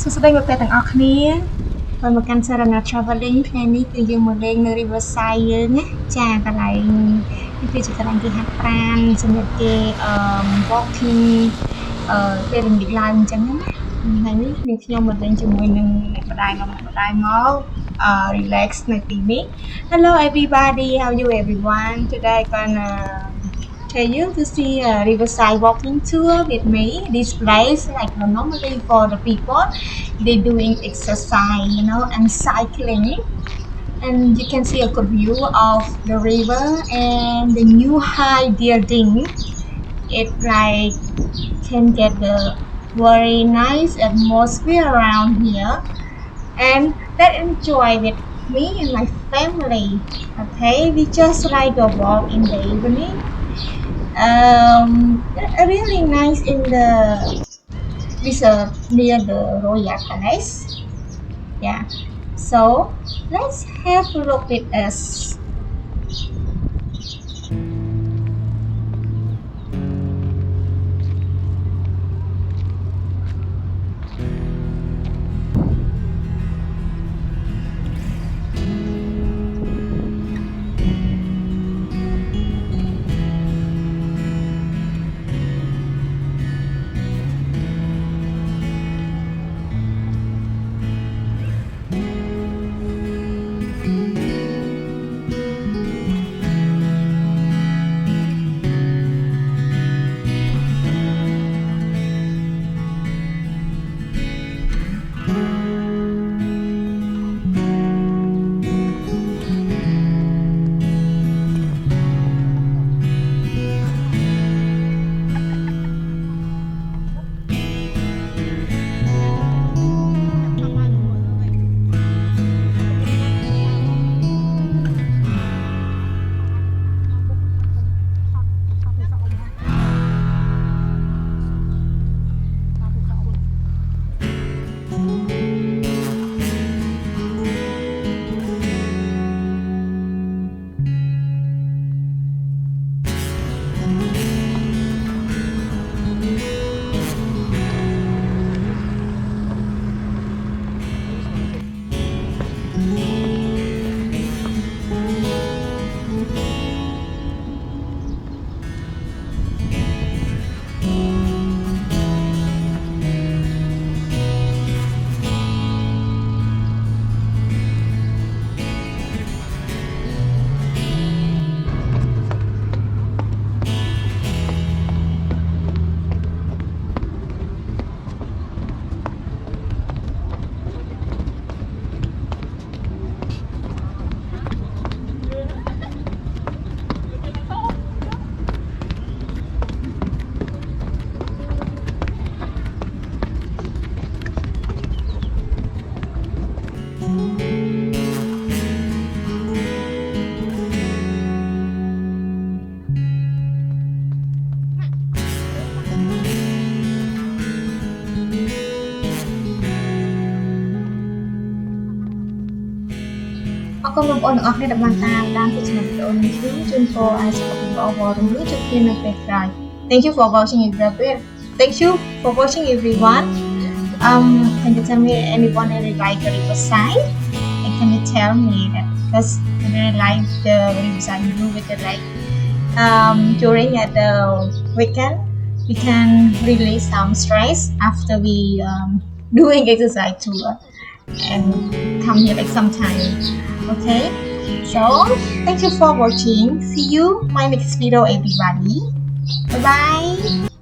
សួស្តីមកពេលទាំងអស់គ្នាហើយមកកាន់ Sarna traveling ថ្ងៃនេះគឺយើងមកលេងនៅ Riverside យើងណាចាកន្លែងនេះគឺជាកន្លែងគេហាត់ប្រាណសម្រាប់គេwalking ពេលរំលឹកឡើងអញ្ចឹងណាថ្ងៃនេះខ្ញុំមកលេងជាមួយនឹងអ្នកម្ដាយមក relax នៅទីនេះ Hello everybody, how are you everyone? Today I'm gonna tell you to see a Riverside Walking Tour with me. This place, like normally for the people, they doing exercise, and cycling. And you can see a good view of the river and the new high building. It like can get the very nice atmosphere around here, and let's enjoy with me and my family. Okay, we just like a walk in the evening. Really nice in the reserve near the Royal Palace. Yeah, so let's have a look with us. Aku mempunyai orang yang dalam dalam perjalanan menuju jumpa seperti awal menuju ke negara. Thank you for watching everyone. Thank you for watching everyone. Can you tell me anyone really like the Riverside? And can you tell me that because I really like the Riverside view with the like during the weekend we can release some stress after we doing exercise tour and come here like sometime. Okay, so thank you for watching. See you my next video everybody. Bye bye.